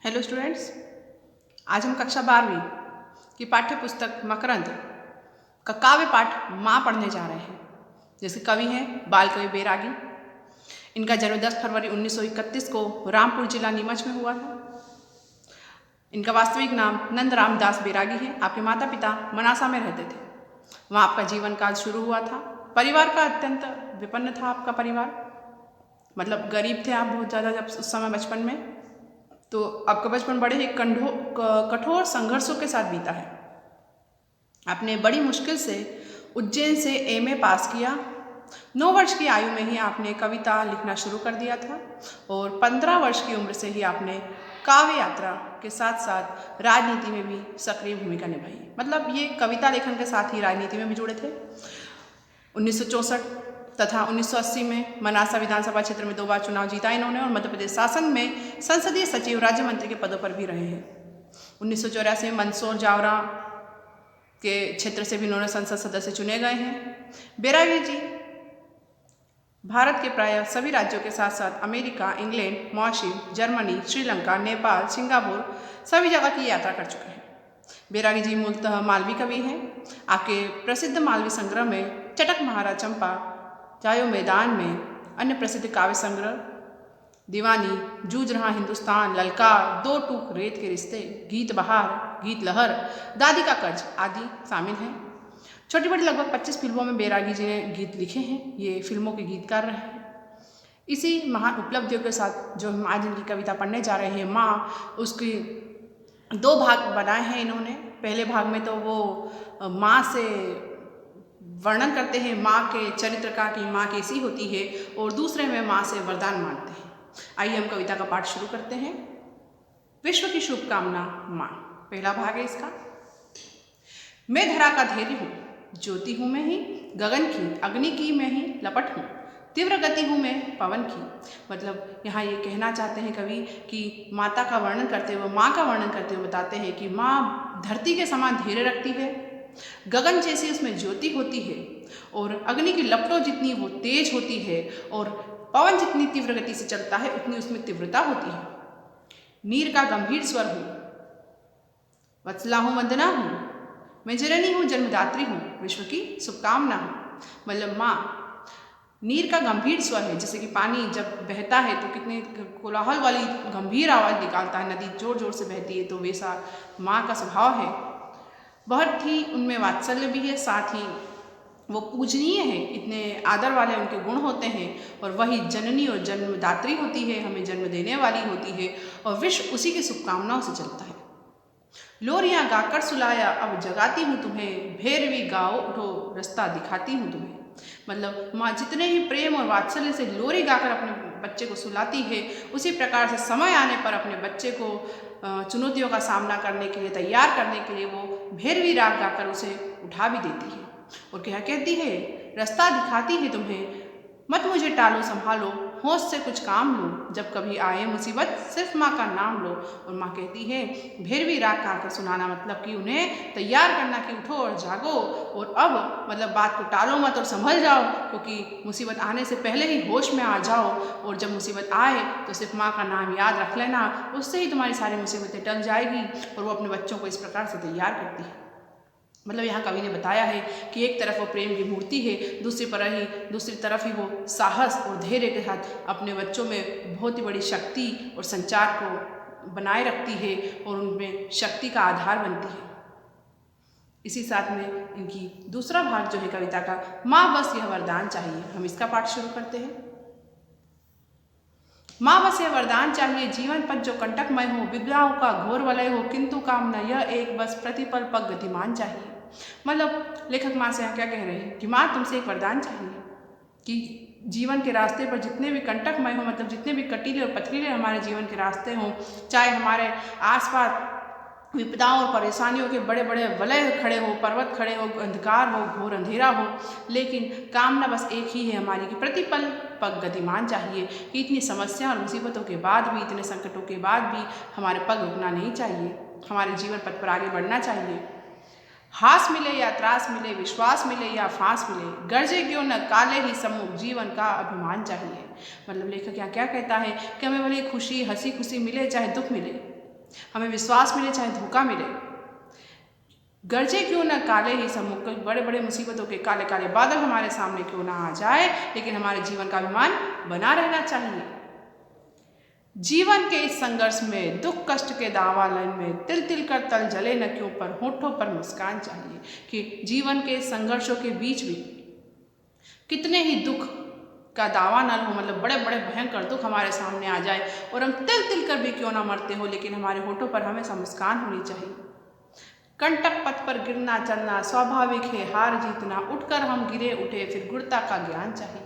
Hello students, आज हम कक्षा 12वीं की पाठ्य पुस्तक मकरंद का काव्य पाठ माँ पढ़ने जा रहे हैं, जिसके कवि हैं बाल कवि बैरागी। इनका जन्म 10 फरवरी 1931 को रामपुर जिला नीमच में हुआ था। इनका वास्तविक नाम नंदराम दास बैरागी है। आपके माता पिता मनासा में रहते थे। वहाँ आपका जीवन काल शुरू हुआ था। परिवार का अत्यंत विपन्न था आपका परिवार, मतलब गरीब थे आप बहुत ज़्यादा जब उस समय बचपन में। तो आपका बचपन बड़े ही कठोर संघर्षों के साथ बीता है। आपने बड़ी मुश्किल से उज्जैन से एमए पास किया। 9 वर्ष की आयु में ही आपने कविता लिखना शुरू कर दिया था और 15 वर्ष की उम्र से ही आपने काव्य यात्रा के साथ साथ राजनीति में भी सक्रिय भूमिका निभाई। मतलब ये कविता लेखन के साथ ही राजनीति में भी जुड़े थे। 1964 तथा 1980 में मनासा विधानसभा क्षेत्र में 2 बार चुनाव जीता इन्होंने और मध्य प्रदेश शासन में संसदीय सचिव राज्य मंत्री के पदों पर भी रहे हैं। 1984 में मंदसौर जावरा के क्षेत्र से भी इन्होंने संसद सदस्य चुने गए हैं। बैरागी जी भारत के प्राय सभी राज्यों के साथ साथ America, England, Mauritius, Germany, Sri Lanka, Nepal, Singapore सभी जगह की यात्रा कर चुके हैं। बैरागी जी मूलतः मालवी कवि हैं। आपके प्रसिद्ध मालवी संग्रह में चटक महाराज चंपा, जायो मैदान में अन्य प्रसिद्ध काव्य संग्रह दीवानी, जूझ रहा हिंदुस्तान, ललकार, 2 टूक रेत के रिश्ते, गीत बहार, गीत लहर, दादी का कर्ज आदि शामिल हैं। छोटी बड़ी लगभग 25 फिल्मों में बैरागी जी ने गीत लिखे हैं। ये फिल्मों के गीतकार रहे हैं। इसी महान उपलब्धियों के साथ जो हम आज इनकी कविता पढ़ने जा रहे हैं माँ, उसकी 2 भाग बनाए हैं इन्होंने। पहले भाग में तो वो माँ से वर्णन करते हैं माँ के चरित्र का कि माँ कैसी होती है, और दूसरे में माँ से वरदान मांगते हैं। आइए हम कविता का पाठ शुरू करते हैं। विश्व की शुभकामना माँ, पहला भाग है इसका। मैं धरा का धैर्य हूँ, ज्योति हूँ मैं ही, गगन की अग्नि की मैं ही लपट हूँ, तीव्र गति हूँ मैं पवन की। मतलब यहाँ ये कहना चाहते हैं कवि कि माता का वर्णन करते हुए, माँ का वर्णन करते हुए बताते हैं कि माँ धरती के समान धैर्य रखती है, गगन जैसी उसमें ज्योति होती है, और अग्नि की लपटों जितनी वो तेज होती है, और पवन जितनी तीव्र गति से चलता है उतनी उसमें तीव्रता होती है। नीर का गंभीर स्वर हूँ, वत्सला हूँ, वंदना हूँ, मैं जननी हूँ, जन्मदात्री हूँ, विश्व की शुभकामना हूँ। मतलब माँ नीर का गंभीर स्वर है, जैसे कि पानी जब बहता है तो कितने कोलाहल वाली गंभीर आवाज़ निकालता है, नदी जोर जोर से बहती है, तो वैसा माँ का स्वभाव है। बहुत ही उनमें वात्सल्य भी है, साथ ही वो पूजनीय है, इतने आदर वाले उनके गुण होते हैं। और वही जननी और जन्मदात्री होती है, हमें जन्म देने वाली होती है, और विश्व उसी की शुभकामनाओं से चलता है। लोरियाँ गाकर सुलाया अब जगाती हूँ तुम्हें, भैरवी गाओ उठो रास्ता दिखाती हूँ तुम्हें। मतलब माँ जितने ही प्रेम और वात्सल्य से लोरी गाकर अपने बच्चे को सुलाती है, उसी प्रकार से समय आने पर अपने बच्चे को चुनौतियों का सामना करने के लिए, तैयार करने के लिए वो भैरवी राग गाकर उसे उठा भी देती है। और क्या कहती है, रास्ता दिखाती है तुम्हें, मत मुझे टालो संभालो, होश से कुछ काम लो, जब कभी आए मुसीबत सिर्फ माँ का नाम लो। और माँ कहती है भैरवी राग गाकर सुनाना, मतलब कि उन्हें तैयार करना कि उठो और जागो, और अब मतलब बात को टालो मत और संभल जाओ, क्योंकि मुसीबत आने से पहले ही होश में आ जाओ, और जब मुसीबत आए तो सिर्फ माँ का नाम याद रख लेना, उससे ही तुम्हारी सारी मुसीबतें टल जाएगी। और वो अपने बच्चों को इस प्रकार से तैयार करती है। मतलब यहाँ कवि ने बताया है कि एक तरफ वो प्रेम की मूर्ति है, दूसरी तरफ ही वो साहस और धैर्य के साथ अपने बच्चों में बहुत ही बड़ी शक्ति और संचार को बनाए रखती है, और उनमें शक्ति का आधार बनती है। इसी साथ में इनकी दूसरा भाग जो है कविता का, माँ बस यह वरदान चाहिए, हम इसका पाठ शुरू करते हैं। माँ बस यह वरदान चाहिए, जीवन पथ जो कंटकमय हो, विद्याओं का घोर वलय हो, किंतु कामना यह एक बस प्रतिपल पग गतिमान चाहिए। मतलब लेखक माँ से यहाँ क्या कह रहे हैं कि माँ तुमसे एक वरदान चाहिए कि जीवन के रास्ते पर जितने भी कंटकमय हो, मतलब जितने भी कटीले और पथरीले हमारे जीवन के रास्ते हों, चाहे हमारे आसपास विपदाओं और परेशानियों के बड़े बड़े वलय खड़े हो, पर्वत खड़े हो, अंधकार हो, घोर अंधेरा हो, लेकिन कामना बस एक ही है हमारी कि प्रतिपल पग गतिमान चाहिए, कि इतनी समस्या और मुसीबतों के बाद भी, इतने संकटों के बाद भी हमारे पग रुकना नहीं चाहिए, हमारे जीवन पथ पर आगे बढ़ना चाहिए। हास मिले या त्रास मिले, विश्वास मिले या फांस मिले, गर्जे क्यों न काले ही सम्मुख, जीवन का अभिमान चाहिए। मतलब लेखक यहाँ क्या कहता है कि हमें भले खुशी, हंसी खुशी मिले, चाहे दुख मिले, हमें विश्वास मिले चाहे धोखा मिले, गरजे क्यों न काले ही सम्मुख, बड़े बड़े मुसीबतों के काले काले बादल हमारे सामने क्यों ना आ जाए, लेकिन हमारे जीवन का अभिमान बना रहना चाहिए। जीवन के इस संघर्ष में, दुख कष्ट के दावानल में तिल तिल कर तल जले न क्यों, पर होठों पर मुस्कान चाहिए। कि जीवन के संघर्षों के बीच भी कितने ही दुख का दावानल हो, मतलब बड़े बड़े भयंकर दुख हमारे सामने आ जाए और हम तिल तिल कर भी क्यों ना मरते हो, लेकिन हमारे होठों पर हमेशा मुस्कान होनी चाहिए। कंटक पथ पर गिरना चलना स्वाभाविक है, हार जीतना, उठकर हम गिरे उठे फिर गुरता का ज्ञान चाहिए।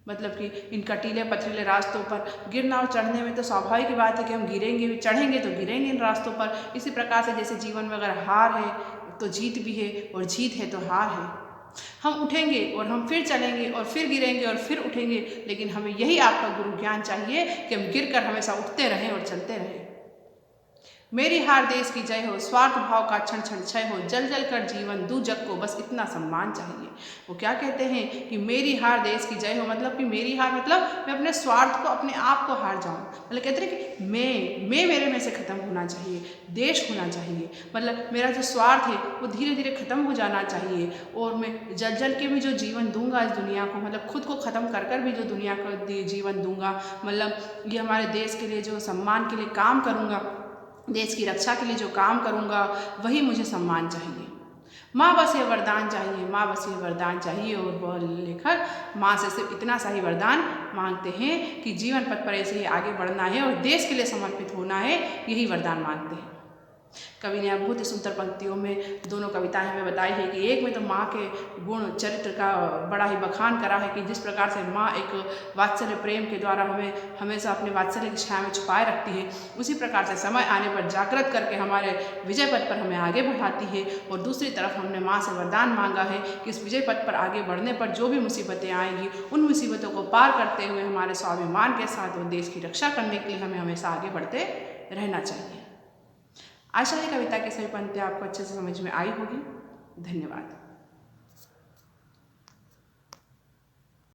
मतलब कि इन कटीले पथरीले रास्तों पर गिरना और चढ़ने में तो स्वाभाविक बात है कि हम गिरेंगे भी, चढ़ेंगे तो गिरेंगे इन रास्तों पर। इसी प्रकार से जैसे जीवन में अगर हार है तो जीत भी है और जीत है तो हार है। हम उठेंगे और हम फिर चलेंगे और फिर गिरेंगे और फिर उठेंगे, लेकिन हमें यही आपका गुरु ज्ञान चाहिए कि हम गिर कर हमेशा उठते रहें और चलते रहें। मेरी हार देश की जय हो, स्वार्थ भाव का क्षण क्षण क्षय हो, जल जल कर जीवन दू जग को बस इतना सम्मान चाहिए। वो क्या कहते हैं कि मेरी हार देश की जय हो, मतलब कि मेरी हार मतलब मैं अपने स्वार्थ को, अपने आप को हार जाऊं। मतलब कहते हैं कि मैं मेरे में से खत्म होना चाहिए, देश होना चाहिए, मतलब मेरा जो स्वार्थ है वो धीरे धीरे खत्म हो जाना चाहिए और मैं जल जल के भी जो जीवन दूंगा इस दुनिया को, मतलब खुद को खत्म कर कर भी जो दुनिया को जीवन दूंगा, मतलब ये हमारे देश के लिए जो सम्मान के लिए काम करूँगा, देश की रक्षा के लिए जो काम करूँगा, वही मुझे सम्मान चाहिए। माँ बस ये वरदान चाहिए, माँ बस ये वरदान चाहिए। और वह लेखक माँ से सिर्फ इतना सा ही वरदान मांगते हैं कि जीवन पथ पर ऐसे ही आगे बढ़ना है और देश के लिए समर्पित होना है, यही वरदान मांगते हैं। कवि ने बहुत ही सुंदर पंक्तियों में दोनों कविताएं हमें बताई है कि एक में तो माँ के गुण चरित्र का बड़ा ही बखान करा है कि जिस प्रकार से माँ एक वात्सल्य प्रेम के द्वारा हमें हमेशा अपने वात्सल्य की छाया में छुपाए रखती है, उसी प्रकार से समय आने पर जागृत करके हमारे विजय पथ पर हमें आगे बढ़ाती है। और दूसरी तरफ हमने माँ से वरदान मांगा है कि इस विजय पथ पर आगे बढ़ने पर जो भी मुसीबतें आएंगी, उन मुसीबतों को पार करते हुए हमारे स्वाभिमान के साथ और देश की रक्षा करने के लिए हमें हमेशा आगे बढ़ते रहना चाहिए। आशा है कविता की सभी पंक्तियाँ आपको अच्छे से समझ में आई होगी। धन्यवाद।